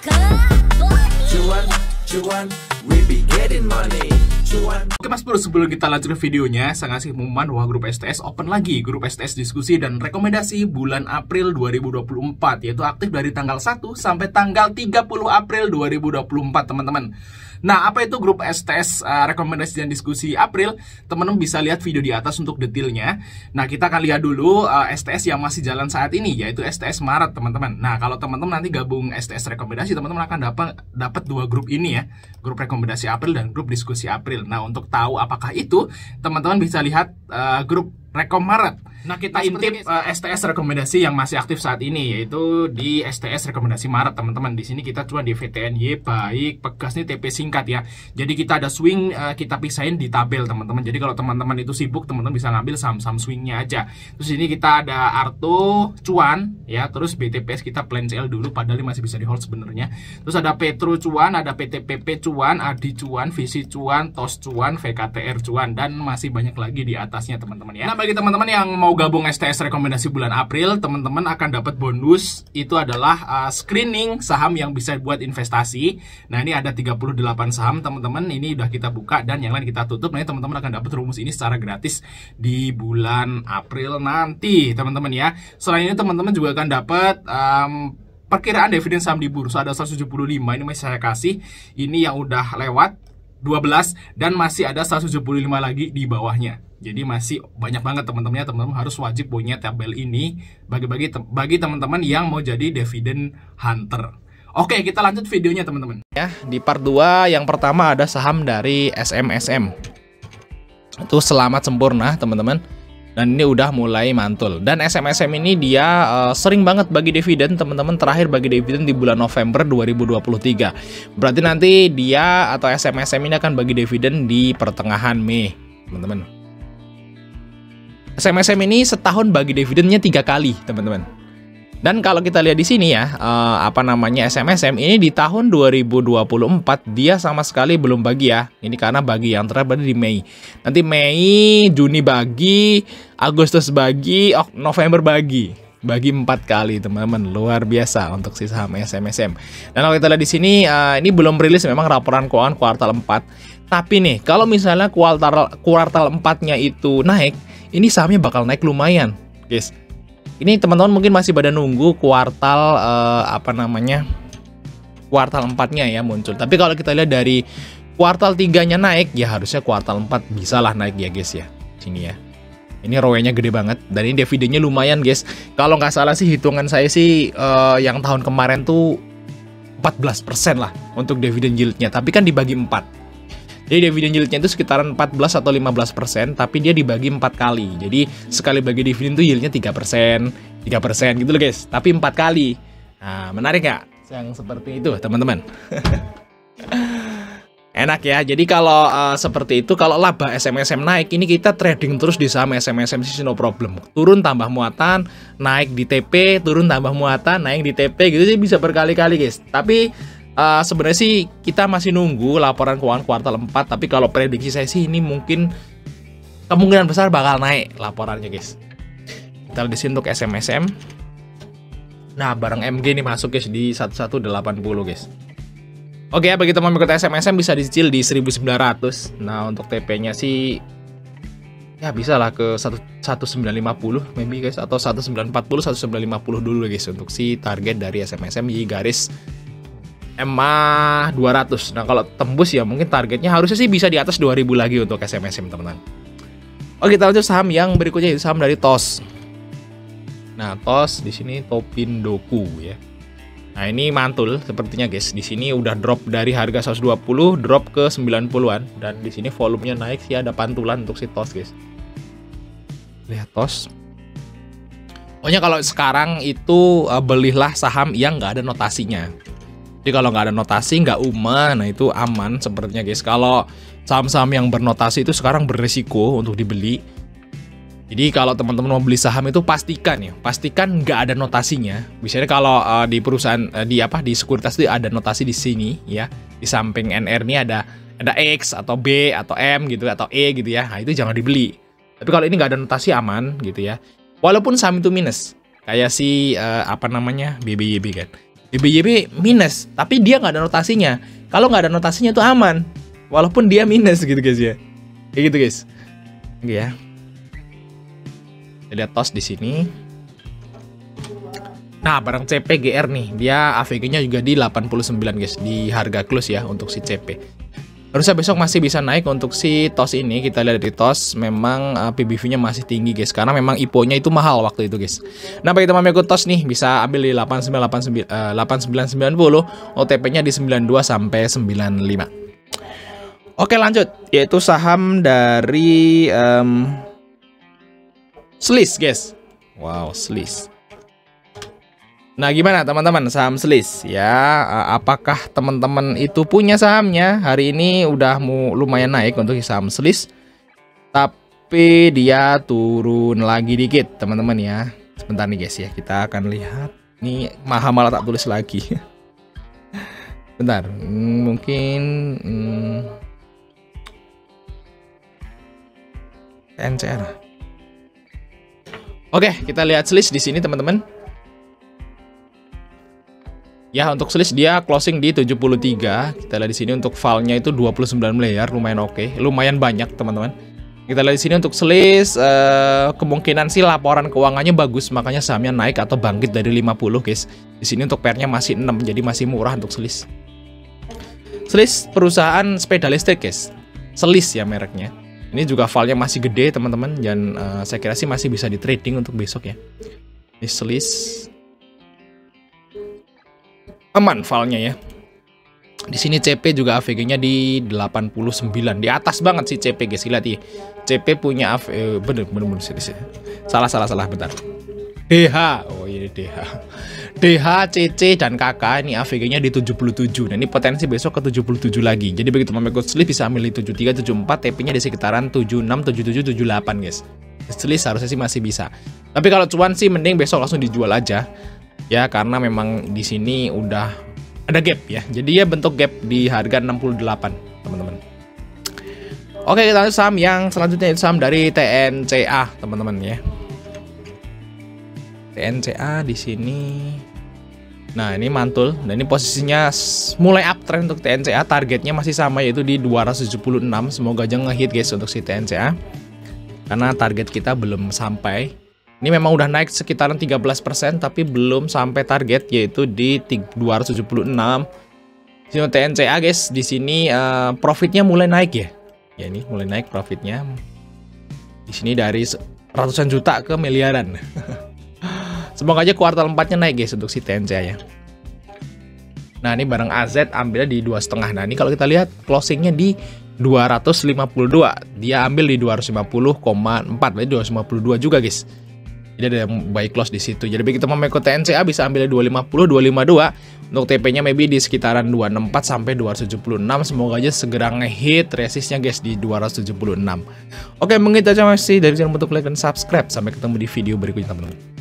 Cuan, cuan, we be getting money. Cuan. Oke Mas Bro, sebelum kita lanjut ke videonya, saya ngasih pengumuman bahwa grup STS open lagi. Grup STS diskusi dan rekomendasi bulan April 2024, yaitu aktif dari tanggal 1 sampai tanggal 30 April 2024 teman-teman. Nah, apa itu grup STS rekomendasi dan diskusi April? Teman-teman bisa lihat video di atas untuk detailnya. Nah, kita akan lihat dulu STS yang masih jalan saat ini, yaitu STS Maret teman-teman. Nah, kalau teman-teman nanti gabung STS rekomendasi, teman-teman akan dapat dua grup ini ya, grup rekomendasi April dan grup diskusi April. Nah, untuk tahu apakah itu, teman-teman bisa lihat grup Rekom Maret. Nah, kita intip STS rekomendasi yang masih aktif saat ini, yaitu di STS rekomendasi Maret teman-teman. Di sini kita cuma di VTNY, baik, pegas nih TP singkat ya. Jadi kita ada swing, kita pisahin di tabel teman-teman. Jadi kalau teman-teman itu sibuk, teman-teman bisa ngambil saham-saham swingnya aja. Terus ini kita ada Arto cuan ya, terus BTPS kita plan CL dulu, padahal ini masih bisa di hold sebenarnya. Terus ada Petro cuan, ada PTPP cuan, Adi cuan, Visi cuan, TOS cuan, VKTR cuan, dan masih banyak lagi di atasnya teman-teman ya. Nah, bagi teman-teman yang mau gabung STS rekomendasi bulan April, teman-teman akan dapat bonus, itu adalah screening saham yang bisa buat investasi. Nah, ini ada 38 saham teman-teman, ini udah kita buka dan yang lain kita tutup. Nah, teman-teman akan dapat rumus ini secara gratis di bulan April nanti teman-teman ya. Selain ini teman-teman juga akan dapat perkiraan dividen saham di bursa, ada 175, ini masih saya kasih. Ini yang udah lewat 12 dan masih ada 175 lagi di bawahnya. Jadi masih banyak banget teman-teman ya. Teman-teman harus wajib punya tabel ini bagi teman-teman yang mau jadi dividen hunter. Oke, kita lanjut videonya teman-teman. Ya, di part 2 yang pertama ada saham dari SMSM. Itu selamat sempurna teman-teman. Dan ini udah mulai mantul. Dan SMSM ini dia sering banget bagi dividen teman-teman. Terakhir bagi dividen di bulan November 2023. Berarti nanti dia atau SMSM ini akan bagi dividen di pertengahan Mei teman-teman. SMSM ini setahun bagi dividennya 3 kali teman-teman. Dan kalau kita lihat di sini ya, SMSM ini di tahun 2024 dia sama sekali belum bagi ya. Ini karena bagi yang terakhir di Mei. Nanti Mei, Juni bagi, Agustus bagi, November bagi 4 kali teman-teman. Luar biasa untuk si saham SMSM. Dan kalau kita lihat di sini, ini belum rilis memang laporan keuangan kuartal 4. Tapi nih, kalau misalnya kuartal 4-nya itu naik, ini sahamnya bakal naik lumayan, guys. Ini teman-teman mungkin masih pada nunggu kuartal kuartal 4-nya ya muncul. Tapi kalau kita lihat dari kuartal 3-nya naik, ya harusnya kuartal 4 bisa lah naik ya, guys ya. Sini ya. Ini ROE-nya gede banget dan ini dividennya lumayan, guys. Kalau nggak salah sih hitungan saya sih yang tahun kemarin tuh 14% lah untuk dividen yield-nya, tapi kan dibagi 4. Jadi dividen yieldnya itu sekitaran 14 atau 15%, tapi dia dibagi 4 kali. Jadi sekali bagi dividen itu yieldnya 3% gitu loh guys, tapi 4 kali. Nah, menarik nggak yang seperti itu teman-teman? Enak ya. Jadi kalau seperti itu, kalau laba SMSM naik, ini kita trading terus di saham SMSM sih no problem. Turun tambah muatan, naik di TP, turun tambah muatan, naik di TP gitu sih bisa berkali-kali guys. Tapi sebenarnya sih kita masih nunggu laporan keuangan kuartal 4, tapi kalau prediksi saya sih ini mungkin kemungkinan besar bakal naik laporannya guys. Kita lihat di sini untuk SMSM. Nah, barang MG ini masuk guys di 1180 guys. Oke ya, bagi teman ikut SMSM bisa dicicil di 1900. Nah, untuk TP-nya sih ya bisa lah ke 1950 maybe guys, atau 1940, 1950 dulu guys untuk si target dari SMSM di garis MA 200. Nah, kalau tembus ya mungkin targetnya harusnya sih bisa di atas 2000 lagi untuk SMSM teman-teman. Oke, kita lanjut saham yang berikutnya, itu saham dari TOS. Nah, TOS di sini Topindoku ya. Nah, ini mantul sepertinya guys. Di sini udah drop dari harga 120 drop ke 90-an dan di sini volumenya naik sih, ada pantulan untuk si TOS guys. Lihat TOS. Pokoknya kalau sekarang itu belilah saham yang nggak ada notasinya. Jadi kalau nggak ada notasi, nggak UMA, nah itu aman sepertinya guys. Kalau saham-saham yang bernotasi itu sekarang beresiko untuk dibeli. Jadi kalau teman-teman mau beli saham itu pastikan nggak ada notasinya. Misalnya kalau di perusahaan di sekuritas itu ada notasi di sini ya. Di samping NR ini ada X atau B atau M gitu atau E gitu ya. Nah, itu jangan dibeli. Tapi kalau ini nggak ada notasi aman gitu ya. Walaupun saham itu minus, kayak si BBYB kan. YBYB minus, tapi dia nggak ada notasinya. Kalau nggak ada notasinya itu aman, walaupun dia minus gitu guys ya. Kayak gitu guys. Oke ya. Kita lihat TOS di sini. Nah, barang CPGR nih, dia AVG-nya juga di 89 guys, di harga close ya untuk si CP. Harusnya besok masih bisa naik untuk si TOS ini. Kita lihat di TOS memang PBV-nya masih tinggi guys, karena memang IPO-nya itu mahal waktu itu guys. Nah, bagi teman-teman ikut TOS nih bisa ambil di 8990, OTP-nya di 92 sampai 95. Oke, lanjut, yaitu saham dari Sliss guys. Wow, Sliss. Nah, gimana teman-teman saham Sliss ya? Apakah teman-teman itu punya sahamnya? Hari ini udah lumayan naik untuk saham Sliss, tapi dia turun lagi dikit teman-teman ya. Sebentar nih guys ya, kita akan lihat. Nih malah tak tulis lagi. Bentar, mungkin NCR. Oke, kita lihat Sliss di sini teman-teman. Ya, untuk Sliss dia closing di 73. Kita lihat di sini untuk filenya itu 29 miliar, lumayan oke, lumayan banyak teman-teman. Kita lihat di sini untuk Sliss kemungkinan sih laporan keuangannya bagus, makanya sahamnya naik atau bangkit dari 50 guys. Di sini untuk PER-nya masih 6, jadi masih murah untuk Sliss. Sliss perusahaan sepeda listrik guys. Sliss ya mereknya. Ini juga filenya masih gede teman-teman, dan saya kira sih masih bisa di trading untuk besok ya. Ini Sliss. Aman filenya ya. Di sini CP juga AVG-nya di 89. Di atas banget sih CP guys. Lihat ya. CP punya bener salah bentar. DH. Oh ini DH. DH, CC dan KK ini AVG-nya di 77. Nah, ini potensi besok ke 77 lagi. Jadi begitu teman-teman ikut Sliss bisa ambil di 73, 74, TP-nya di sekitaran 76, 77, 78 guys. Sliss harusnya sih masih bisa. Tapi kalau cuan sih mending besok langsung dijual aja. Ya, karena memang di sini udah ada gap ya. Jadi ya bentuk gap di harga 68, teman-teman. Oke, kita lanjut saham yang selanjutnya, itu saham dari TNCA, teman-teman ya. TNCA di sini. Nah, ini mantul. Dan ini posisinya mulai uptrend untuk TNCA. Targetnya masih sama, yaitu di 276. Semoga aja ngehit guys untuk si TNCA. Karena target kita belum sampai. Ini memang udah naik sekitaran 13%, tapi belum sampai target, yaitu di 276. Sini TNCA guys, di sini profitnya mulai naik ya. Ya, ini mulai naik profitnya. Di sini dari ratusan juta ke miliaran. Semoga aja kuartal 4-nya naik guys untuk si TNCA ya. Nah, ini bareng AZ ambilnya di 2,5. Nah, ini kalau kita lihat closingnya di 252. Dia ambil di 250,4. Berarti 252 juga guys. Jadi ada yang buy close di situ. Jadi begitu mau ikut TNCA bisa ambil 250, 252. Untuk TP-nya maybe di sekitaran 264 sampai 276. Semoga aja segera ngehit resistnya guys di 276. Oke, mungkin itu aja masih dari channel, untuk like dan subscribe. Sampai ketemu di video berikutnya teman-teman.